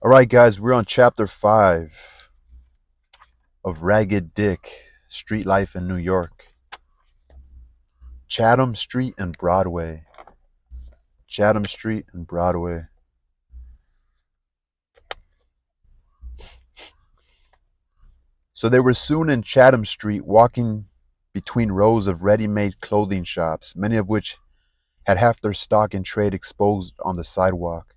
All right, guys, we're on chapter 5 of Ragged Dick, Street Life in New York. Chatham Street and Broadway. Chatham Street and Broadway. So they were soon in Chatham Street, walking between rows of ready-made clothing shops, many of which had half their stock in trade exposed on the sidewalk.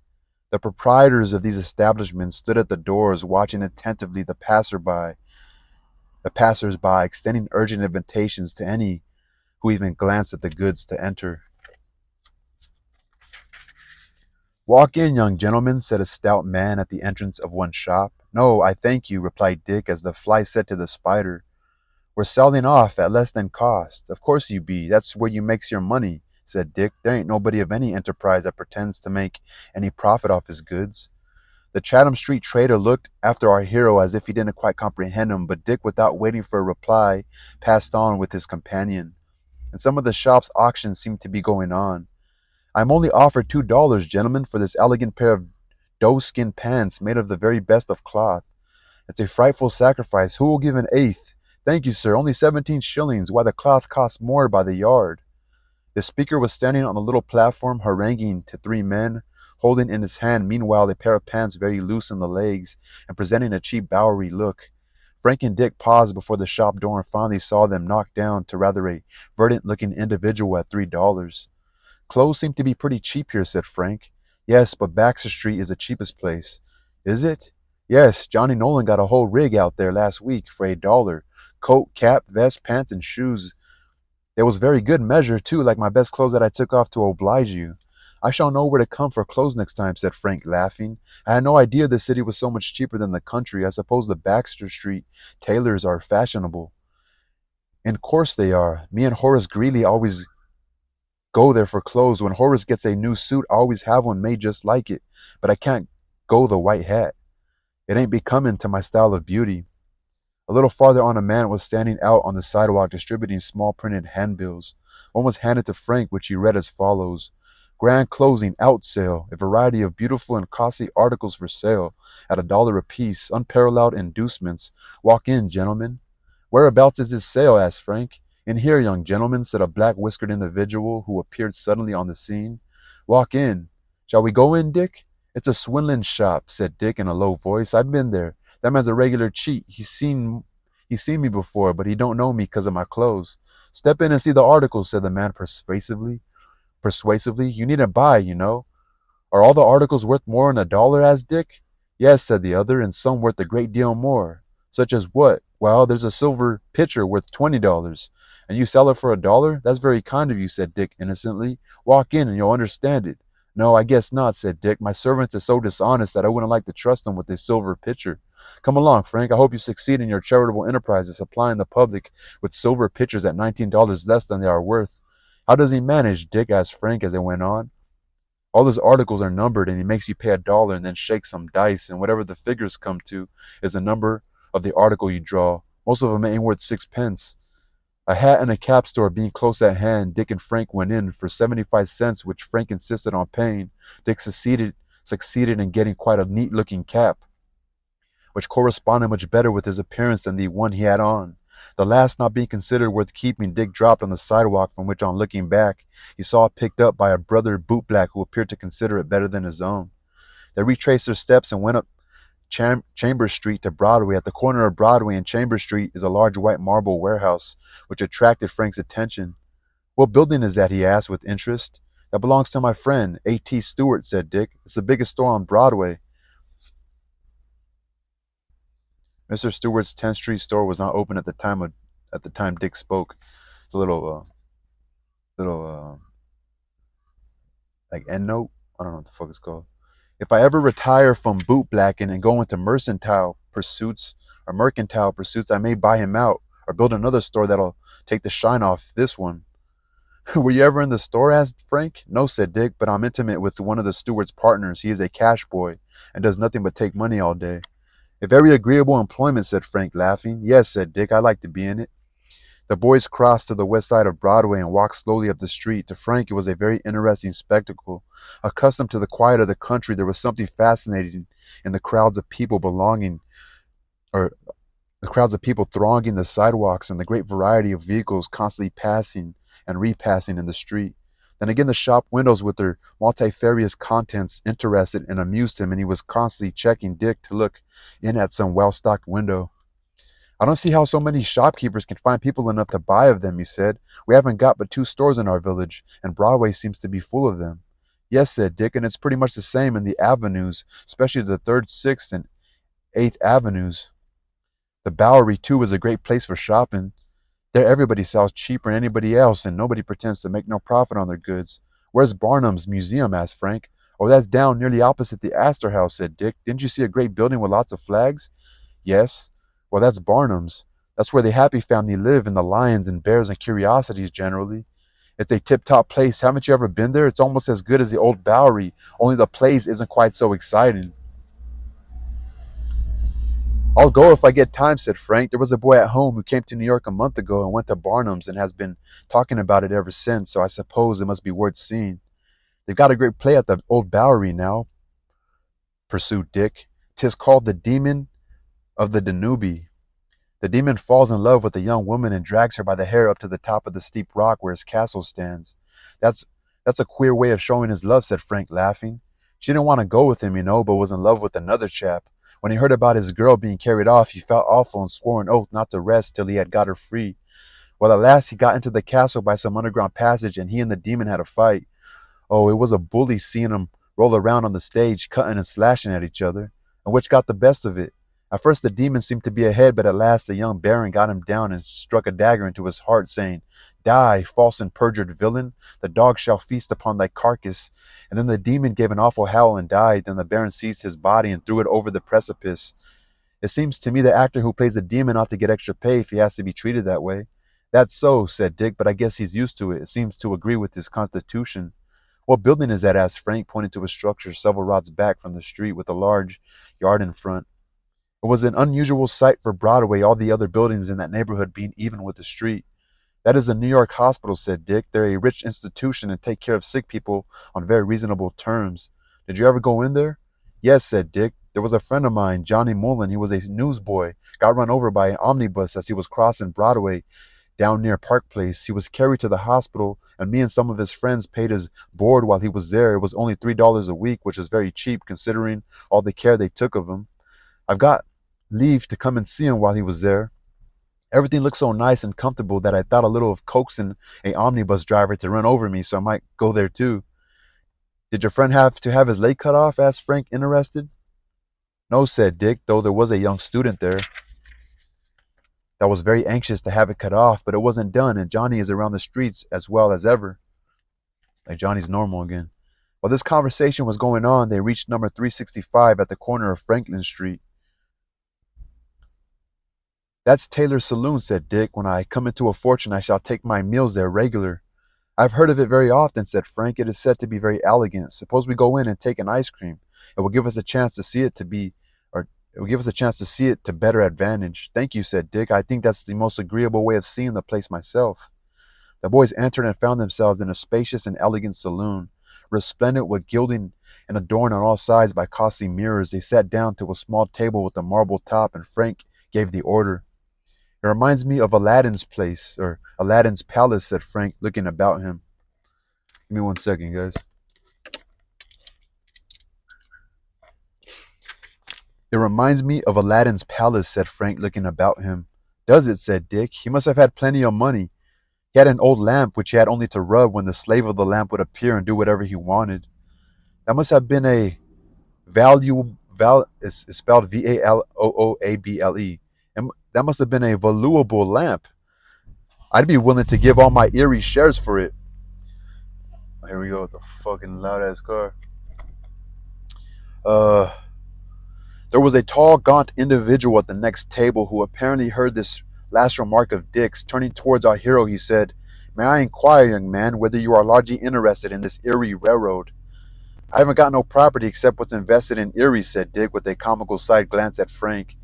The proprietors of these establishments stood at the doors, watching attentively the passers-by, extending urgent invitations to any who even glanced at the goods to enter. "Walk in, young gentleman," said a stout man at the entrance of one shop. "No, I thank you," replied Dick, as the fly said to the spider. "We're selling off at less than cost." "Of course you be. That's where you makes your money," said Dick. "There ain't nobody of any enterprise that pretends to make any profit off his goods." The Chatham Street trader looked after our hero as if he didn't quite comprehend him, but Dick, without waiting for a reply, passed on with his companion. In some of the shops auctions seemed to be going on. "I'm only offered $2, gentlemen, for this elegant pair of doe-skin pants made of the very best of cloth. It's a frightful sacrifice. Who will give an eighth?" "Thank you, sir. Only 17 shillings. Why, the cloth costs more by the yard." The speaker was standing on a little platform, haranguing to three men, holding in his hand meanwhile a pair of pants very loose in the legs, and presenting a cheap Bowery look. Frank and Dick paused before the shop door and finally saw them knocked down to rather a verdant-looking individual at $3. "Clothes seem to be pretty cheap here," said Frank. "Yes, but Baxter Street is the cheapest place." "Is it?" "Yes, Johnny Nolan got a whole rig out there last week for $1. Coat, cap, vest, pants, and shoes. It was very good measure, too, like my best clothes that I took off to oblige you." "I shall know where to come for clothes next time," said Frank, laughing. "I had no idea the city was so much cheaper than the country. I suppose the Baxter Street tailors are fashionable." "In course they are. Me and Horace Greeley always go there for clothes. When Horace gets a new suit, I always have one made just like it. But I can't go the white hat. It ain't becoming to my style of beauty." A little farther on a man was standing out on the sidewalk distributing small printed handbills. One was handed to Frank, which he read as follows: "Grand closing out sale. A variety of beautiful and costly articles for sale at $1 apiece. Unparalleled inducements. Walk in, gentlemen." "Whereabouts is this sale?" asked Frank. "In here, young gentleman," said a black-whiskered individual who appeared suddenly on the scene. "Walk in." "Shall we go in, Dick?" "It's a swindling shop," said Dick in a low voice. "I've been there. That man's a regular cheat. He's seen me before, but he don't know me 'cause of my clothes." "Step in and see the articles," said the man persuasively. "You needn't buy, you know." "Are all the articles worth more than $1?" asked Dick. "Yes," said the other, "and some worth a great deal more." "Such as what?" "Well, there's a silver pitcher worth $20." "And you sell it for $1? That's very kind of you," said Dick innocently. "Walk in and you'll understand it." "No, I guess not," said Dick. "My servants are so dishonest that I wouldn't like to trust them with a silver pitcher. Come along, Frank. I hope you succeed in your charitable enterprise of supplying the public with silver pitchers at $19 less than they are worth." "How does he manage?" Dick asked Frank as they went on. "All his articles are numbered, and he makes you pay $1 and then shake some dice, and whatever the figures come to is the number of the article you draw. Most of them ain't worth sixpence." A hat and a cap store being close at hand, Dick and Frank went in. For 75 cents, which Frank insisted on paying, Dick succeeded in getting quite a neat-looking cap, which corresponded much better with his appearance than the one he had on. The last not being considered worth keeping, Dick dropped on the sidewalk, from which, on looking back, he saw it picked up by a brother bootblack who appeared to consider it better than his own. They retraced their steps and went up Chambers Street to Broadway. At the corner of Broadway and Chambers Street is a large white marble warehouse, which attracted Frank's attention. "What building is that?" he asked with interest. "That belongs to my friend, A.T. Stewart," said Dick. "It's the biggest store on Broadway." Mr. Stewart's 10th Street store was not open at the time Dick spoke. It's a little like end note. I don't know what the fuck it's called. "If I ever retire from bootblacking and go into mercantile pursuits, I may buy him out or build another store that'll take the shine off this one." "Were you ever in the store?" asked Frank. "No," said Dick, "but I'm intimate with one of the steward's partners. He is a cash boy and does nothing but take money all day." "A very agreeable employment," said Frank, laughing. "Yes," said Dick, "I like to be in it." The boys crossed to the west side of Broadway and walked slowly up the street. To Frank, it was a very interesting spectacle. Accustomed to the quiet of the country, there was something fascinating in the crowds of people belonging, or the crowds of people thronging the sidewalks and the great variety of vehicles constantly passing and repassing in the street. Then again, the shop windows with their multifarious contents interested and amused him, and he was constantly checking Dick to look in at some well stocked window. I don't see how so many shopkeepers can find people enough to buy of them, he said. We haven't got but two stores in our village, and Broadway seems to be full of them. Yes, said Dick, and it's pretty much the same in the avenues, especially the 3rd, 6th, and 8th Avenues. The Bowery, too, is a great place for shopping. There everybody sells cheaper than anybody else, and nobody pretends to make no profit on their goods. Where's Barnum's museum? Asked Frank. Oh, that's down nearly opposite the Astor House, said Dick. Didn't you see a great building with lots of flags? Yes. Well, that's Barnum's. That's where the Happy Family live, and the lions and bears and curiosities generally. It's a tip-top place. Haven't you ever been there? It's almost as good as the old Bowery, only the place isn't quite so exciting. I'll go if I get time, said Frank. There was a boy at home who came to New York a month ago and went to Barnum's and has been talking about it ever since, so I suppose it must be worth seeing. They've got a great play at the old Bowery now, pursued Dick. 'Tis called The Demon of the Danube. The demon falls in love with a young woman and drags her by the hair up to the top of the steep rock where his castle stands. That's that's a queer way of showing his love, said Frank, laughing. She didn't want to go with him, but was in love with another chap. When he heard about his girl being carried off, he felt awful and swore an oath not to rest till he had got her free. Well, at last he got into the castle by some underground passage, and he and the demon had a fight. Oh, it was a bully seeing them roll around on the stage, cutting and slashing at each other. And which got the best of it? At first the demon seemed to be ahead, but at last the young baron got him down and struck a dagger into his heart, saying, Die, false and perjured villain, the dog shall feast upon thy carcass. And then the demon gave an awful howl and died. Then the baron seized his body and threw it over the precipice. It seems to me the actor who plays the demon ought to get extra pay if he has to be treated that way. That's so, said Dick, but I guess he's used to it. It seems to agree with his constitution. What building is that? Asked Frank, pointing to a structure several rods back from the street with a large yard in front. It was an unusual sight for Broadway, all the other buildings in that neighborhood being even with the street. That is a New York hospital, said Dick. They're a rich institution and take care of sick people on very reasonable terms. Did you ever go in there? Yes, said Dick. There was a friend of mine, Johnny Mullen. He was a newsboy. Got run over by an omnibus as he was crossing Broadway down near Park Place. He was carried to the hospital, and me and some of his friends paid his board while he was there. It was only $3 a week, which was very cheap considering all the care they took of him. I've got leave to come and see him while he was there. Everything looked so nice and comfortable that I thought a little of coaxing a omnibus driver to run over me, so I might go there too. Did your friend have to have his leg cut off? Asked Frank, interested. No, said Dick, though there was a young student there that was very anxious to have it cut off, but it wasn't done, and Johnny is around the streets as well as ever. Like Johnny's normal again. While this conversation was going on, they reached number 365 at the corner of Franklin Street. That's Taylor's Saloon, said Dick. When I come into a fortune, I shall take my meals there regular. I've heard of it very often, said Frank. It is said to be very elegant. Suppose we go in and take an ice cream. It will give us a chance to see it to be, or it will give us a chance to see it to better advantage. Thank you, said Dick. I think that's the most agreeable way of seeing the place myself. The boys entered and found themselves in a spacious and elegant saloon, resplendent with gilding and adorned on all sides by costly mirrors. They sat down to a small table with a marble top, and Frank gave the order. It reminds me of Aladdin's place, or Aladdin's palace, said Frank, looking about him. Give me 1 second, guys. It reminds me of Aladdin's palace, said Frank, looking about him. Does it? Said Dick. He must have had plenty of money. He had an old lamp which he had only to rub when the slave of the lamp would appear and do whatever he wanted. That must have been a it's spelled Valooable. And that must have been a valuable lamp. I'd be willing to give all my Erie shares for it. Here we go with the fucking loud ass car. Uh, there was a tall, gaunt individual at the next table who apparently heard this last remark of Dick's. Turning towards our hero, he said, May I inquire, young man, whether you are largely interested in this Erie Railroad? I haven't got no property except what's invested in Erie, said Dick with a comical side glance at Frank.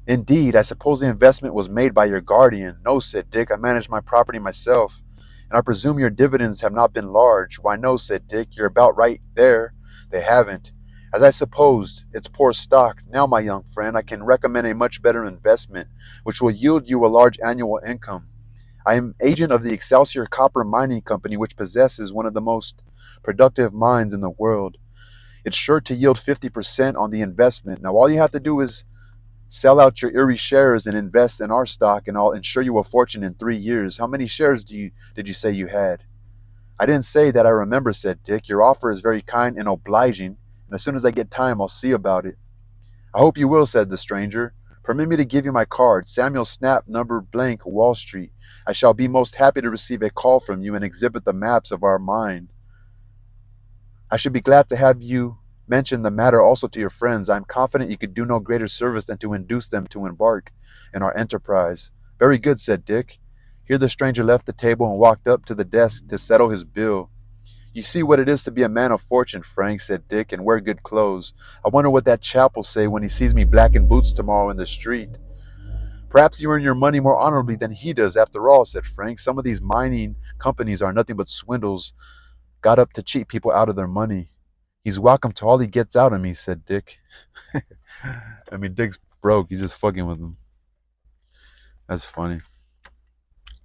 Indeed, I suppose the investment was made by your guardian. No, said Dick, I manage my property myself. And I presume your dividends have not been large. Why, no, said Dick, you're about right there. They haven't. As I supposed, it's poor stock. Now, my young friend, I can recommend a much better investment, which will yield you a large annual income. I am agent of the Excelsior Copper Mining Company, which possesses one of the most productive mines in the world. It's sure to yield 50% on the investment. Now, all you have to do is sell out your Erie shares and invest in our stock, and I'll insure you a fortune in 3 years. How many shares did you say you had? I didn't say that, I remember, said Dick. Your offer is very kind and obliging, and as soon as I get time, I'll see about it. I hope you will, said the stranger. Permit me to give you my card, Samuel Snap, number blank, Wall Street. I shall be most happy to receive a call from you and exhibit the maps of our mine. I should be glad to have you mention the matter also to your friends. I am confident you could do no greater service than to induce them to embark in our enterprise. Very good, said Dick. Here the stranger left the table and walked up to the desk to settle his bill. You see what it is to be a man of fortune, Frank, said Dick, and wear good clothes. I wonder what that chap will say when he sees me black in boots tomorrow in the street. Perhaps you earn your money more honorably than he does, after all, said Frank. Some of these mining companies are nothing but swindles got up to cheat people out of their money. He's welcome to all he gets out of me, said Dick. I mean, Dick's broke. He's just fucking with him. That's funny.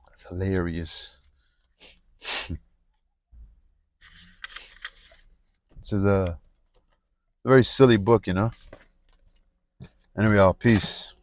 That's hilarious. This is a very silly book, you know? Anyway, all peace.